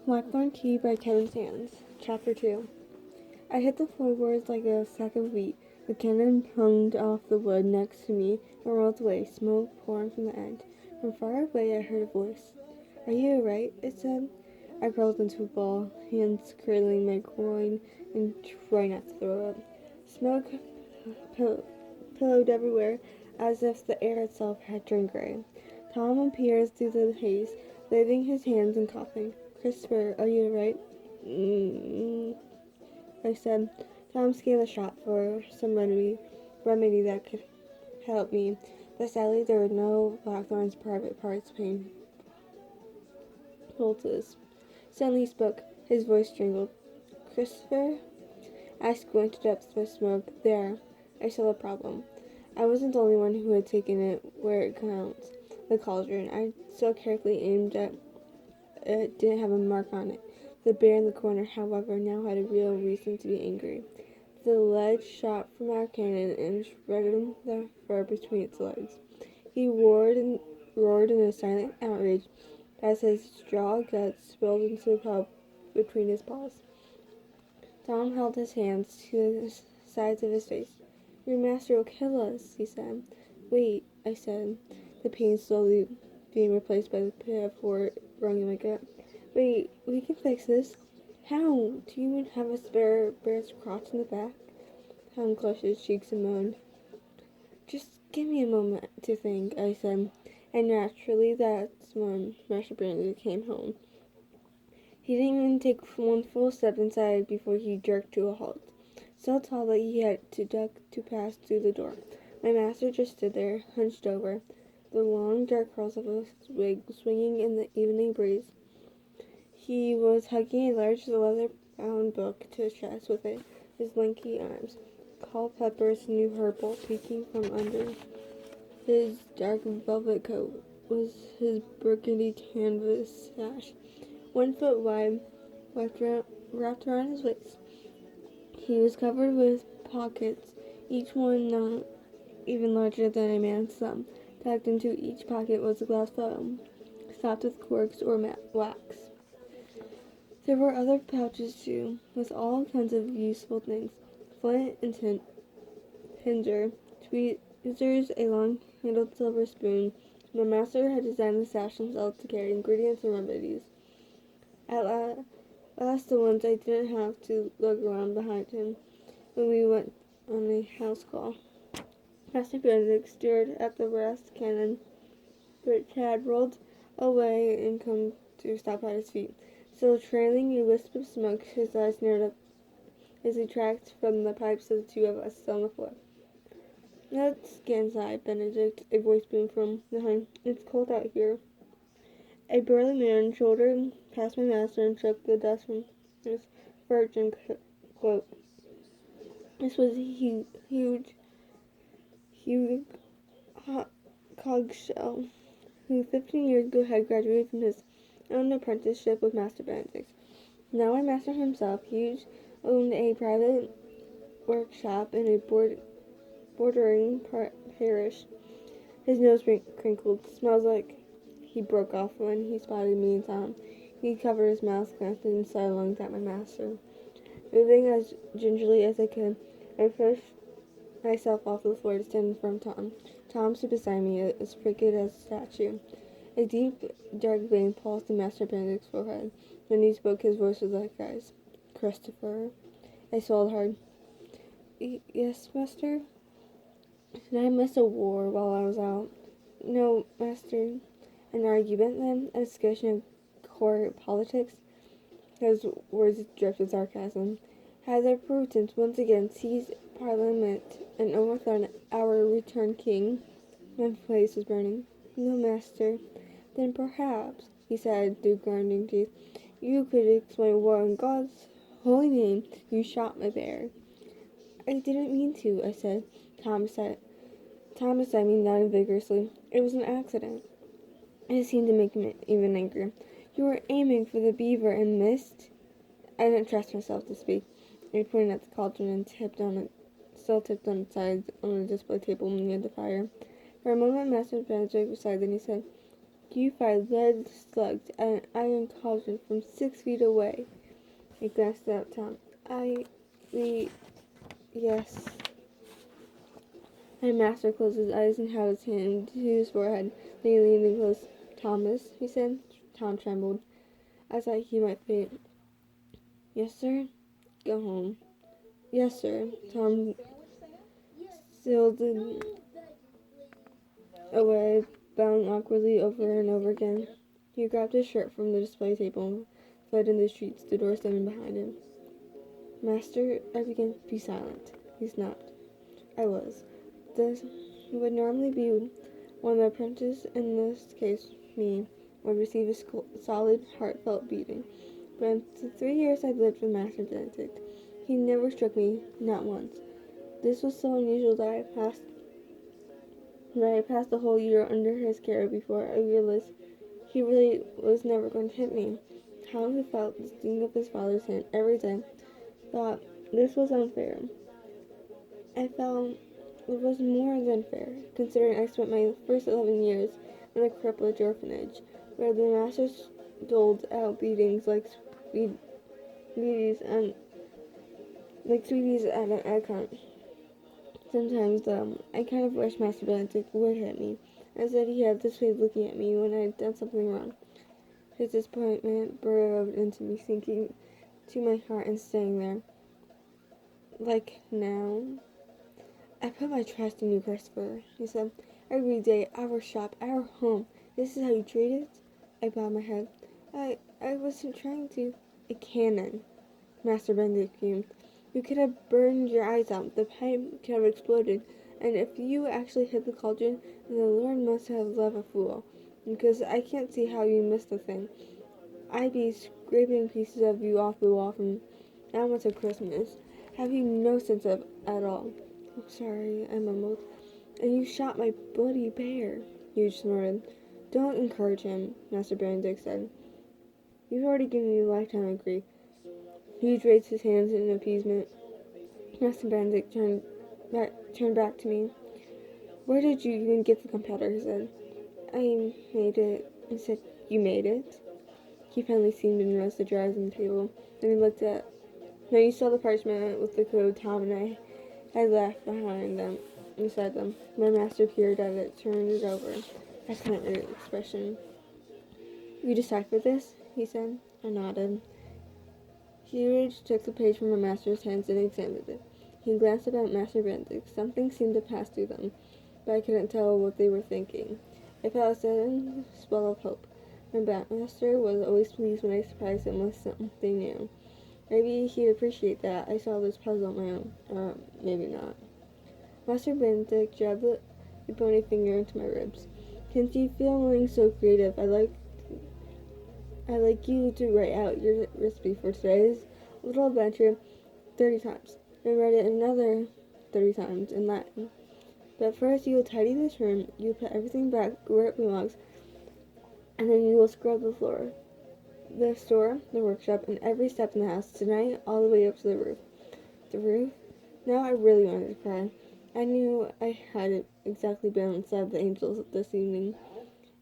Blackthorn Key by Kevin Sands. Chapter 2. I hit the floorboards like a sack of wheat. The cannon hung off the wood next to me and rolled away, smoke pouring from the end. From far away I heard a voice. "Are you alright?" it said. I curled into a ball, hands cradling my groin and trying not to throw up. Smoke pillowed everywhere, as if the air itself had turned gray. Tom appears through the haze, waving his hands and coughing. "Christopher, are you alright?" I said. Tom scanned the shop for some remedy that could help me, but sadly there were no Blackthorn's private parts pain poultices. Suddenly he spoke. His voice strangled. "Christopher?" I squinted up the smoke. There, I saw the problem. I wasn't the only one who had taken it where it counts. The cauldron I so carefully aimed at it didn't have a mark on it. The bear in the corner, however, now had a real reason to be angry. The lead shot from our cannon and shredded the fur between its legs. He roared in a silent outrage as his straw guts spilled into the pub between his paws. Tom held his hands to the sides of his face. "Your master will kill us," he said. "Wait," I said, the pain slowly being replaced by the pit of horror wrung in my gut. "Wait, we can fix this." "How? Do you even have a spare bear's crotch in the back?" Tom clenched his cheeks and moaned. "Just give me a moment to think," I said, and naturally that's when Master Brandon came home. He didn't even take one full step inside before he jerked to a halt, so tall that he had to duck to pass through the door. My master just stood there, hunched over, the long dark curls of his wig swinging in the evening breeze. He was hugging a large leather-bound book to his chest with his lanky arms. Culpepper's new herbal peeking from under his dark velvet coat was his burgundy canvas sash, 1 foot wide, wrapped around his waist. He was covered with pockets, each one not even larger than a man's thumb. Tucked into each pocket was a glass bottle, stopped with corks or wax. There were other pouches too, with all kinds of useful things: flint and tinder, tweezers, a long-handled silver spoon. My master had designed the sash himself to carry ingredients and remedies. At last, the ones I didn't have to look around behind him when we went on a house call. Master Benedict stared at the brass cannon, but it had rolled away and come to stop at his feet. Still trailing a wisp of smoke, his eyes narrowed up as he tracked from the pipes of the two of us still on the floor. "Let's get inside, Benedict," a voice boomed from behind. "It's cold out here." A burly man shouldered past my master and shook the dust from his fur-trimmed cloak. This was huge Hugh Cogshell, who 15 years ago had graduated from his own apprenticeship with Master Benedict. Now a master himself, Hughes owned a private workshop in a bordering parish. His nose crinkled. "Smells like—" He broke off when he spotted me and Tom. He covered his mouth, glanced inside, and looked at my master. Moving as gingerly as I could, I pushed myself off the floor to stand in front of Tom. Tom stood beside me, as frigid as a statue. A deep, dark vein pulsed in Master Benedict's forehead. When he spoke, his voice was like ice. "Christopher." I swallowed hard. "Yes, master?" "Did I miss a war while I was out?" "No, master." "An argument, then? A discussion of court politics?" His words dripped with sarcasm. "Had the Puritans once again seized Parliament and overthrown our returned king?" My face was burning. "No, master." "Then perhaps," he said through grinding teeth, "you could explain what in God's holy name you shot my bear." "I didn't mean to," I said. Tom beside me nodded vigorously. "It was an accident." It seemed to make him even angrier. "You were aiming for the beaver and missed?" I didn't trust myself to speak. I pointed at the cauldron and still tipped on its side on the display table near the fire. For a moment, Master Benedict was silent, then he said, You fired lead slugs at an iron cauldron from 6 feet away. He glanced at Tom. Yes. My master closed his eyes and held his hand to his forehead. Then he leaned in close. Thomas, he said. Tom trembled. I thought he might faint. Yes, sir? Go home. Yes, sir. Tom sailed away, bowing awkwardly over and over again. He grabbed his shirt from the display table and fled in the streets, the door slamming behind him. Master, I began. Be silent. He snapped. I was. This would normally be when the apprentice, in this case me, would receive a solid, heartfelt beating. But in the 3 years I'd lived with Master Benedict, he never struck me, not once. This was so unusual that I passed the whole year under his care before I realized he really was never going to hit me. How he felt the sting of his father's hand every day, thought this was unfair. I felt it was more than fair, considering I spent my first 11 years in a crippled orphanage, where the masters doled out beatings like sweeties at an egg hunt. Sometimes, though, I kind of wish Master Benedict would hit me. Instead, he had this way of looking at me when I had done something wrong. His disappointment burrowed into me, sinking to my heart and staying there. Like now. I put my trust in you, Christopher, he said. Every day, our shop, our home. This is how you treat it? I bowed my head. I wasn't trying to. A cannon, Master Benedict fumed. You could have burned your eyes out. The pipe could have exploded. And if you actually hit the cauldron, then the Lord must have loved a fool. Because I can't see how you missed the thing. I'd be scraping pieces of you off the wall from now until Christmas. Have you no sense of at all? I'm sorry, I mumbled. And you shot my bloody bear, Huge snorted. Don't encourage him, Master Benedict said. You've already given me a lifetime of grief. Huge raised his hands in appeasement. Master Benedict turned back to me. Where did you even get the competitor? He said. I made it. He said, you made it? He finally seemed to notice the drawers on the table. Then he looked at. No, you saw the parchment with the code Tom and I had left beside them. My master peered at it, turned it over. I couldn't read the expression. You deciphered this? He said. I nodded. He took the page from my master's hands and examined it. He glanced about Master Benedict. Something seemed to pass through them, but I couldn't tell what they were thinking. I felt a sudden swell of hope. My master was always pleased when I surprised him with something new. Maybe he'd appreciate that I solved this puzzle on my own, or maybe not. Master Benedict jabbed a bony finger into my ribs. Since you feeling so creative, I'd like you to write out your recipe for today's little adventure 30 times, and write it another 30 times in Latin. But first you will tidy this room, you will put everything back where it belongs, and then you will scrub the floor, the store, the workshop, and every step in the house, tonight, all the way up to the roof. The roof? Now I really wanted to cry. I knew I hadn't exactly been on the side of the angels this evening,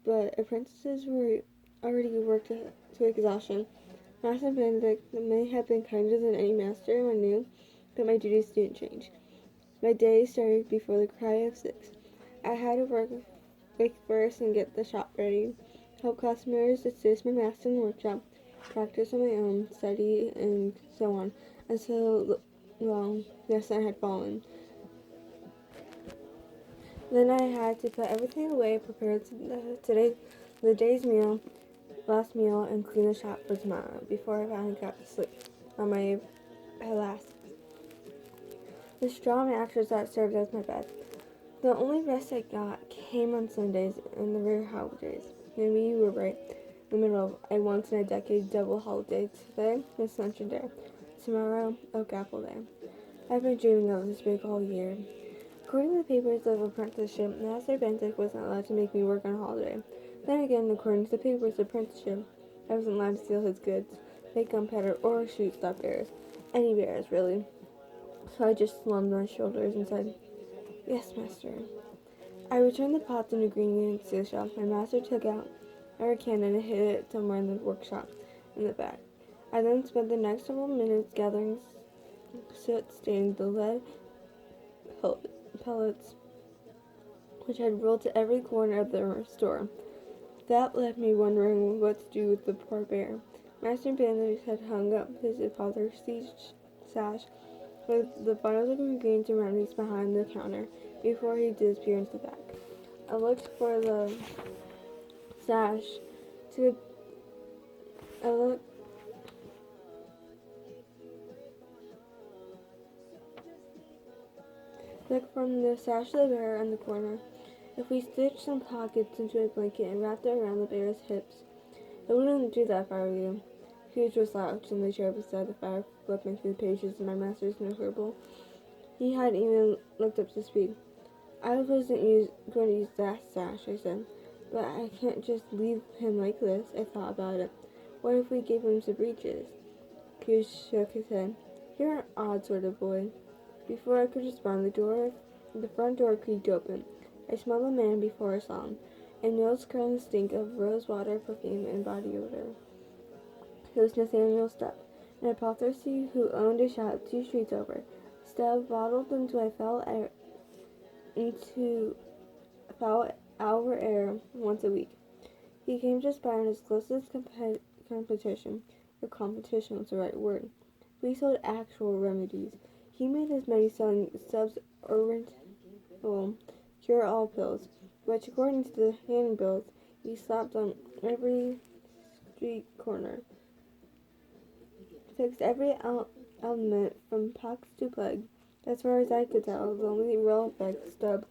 but apprentices were already worked to exhaustion. Master Benedict may have been kinder than any master I knew, but my duties didn't change. My day started before the cry of 6. I had to wake first and get the shop ready, help customers, assist my master in the workshop, practice on my own, study, and so on, until, well, the sun had fallen. Then I had to put everything away, prepare the day's last meal, and clean the shop for tomorrow, before I finally got to sleep on my last. The straw mattress that served as my bed. The only rest I got came on Sundays and the rare holidays. Maybe you were right. In the middle of a once-in-a-decade double holiday. Today, Ascension Day. Tomorrow, Oak Apple Day. I've been dreaming of this break all year. According to the papers of apprenticeship, Master Benedict wasn't allowed to make me work on a holiday. Then again, according to the papers of apprenticeship, I wasn't allowed to steal his goods, make gunpowder, or shoot stuffed bears. Any bears, really. So I just slumped my shoulders and said, Yes, master. I returned the pots and ingredients to the shelf. My master took out our cannon and hid it somewhere in the workshop in the back. I then spent the next several minutes gathering soot stained the lead pellets which had rolled to every corner of the store. That left me wondering what to do with the poor bear. Master Bandage had hung up his father's sash with the bundles of ingredients and remedies behind the counter before he disappeared into the back. I looked for the sash to I looked from the sash to the bear in the corner. If we stitched some pockets into a blanket and wrapped it around the bear's hips, I wouldn't do that if I were you. Huge was slouched in the chair beside the fire, flipping through the pages of my master's new herbal. He hadn't even looked up to speak. I wasn't going to use that sash, I said. But I can't just leave him like this. I thought about it. What if we gave him some breeches? Hughes shook his head. You're an odd sort of boy. Before I could respond, the front door creaked open. I smelled a man before I saw him, a nose-curling stink of rose water, perfume, and body odor. It was Nathaniel Stubb, an apothecary who owned a shop 2 streets over. Stubb waddled into foul hour air once a week. He came to spy on his closest competition. If competition was the right word. We sold actual remedies. He made his money selling Stubb's original cure-all pills, which, according to the handbills, he slapped on every street corner. Fixed every ailment from pox to plague. As far as I could tell, the only real effect Stubbs'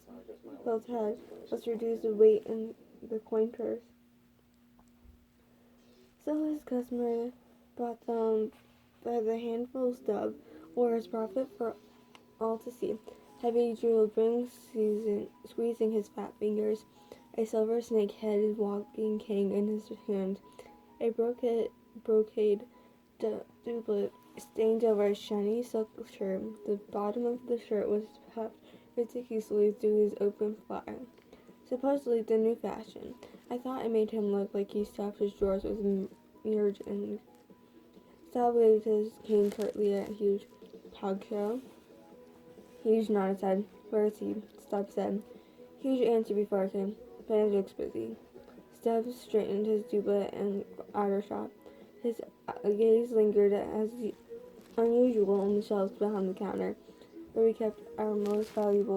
pills had was to reduce the weight in the coin purse. So his customer bought them by the handful of Stubb, or his profit for all to see. Heavy jeweled rings squeezing his fat fingers, a silver snake-headed walking cane in his hand, a brocade doublet stained over a shiny silk shirt. The bottom of the shirt was puffed ridiculously through his open fly. Supposedly the new fashion. I thought it made him look like he stuffed his drawers with mirrored and Stubb waved his cane curtly at Hughes. Hogtail? Hughes nodded his head. Where is he? Stubb said. Hughes answered before I came. Benedict's busy. Stubb straightened his doublet and outer shop. His gaze lingered as unusual on the shelves behind the counter, where we kept our most valuable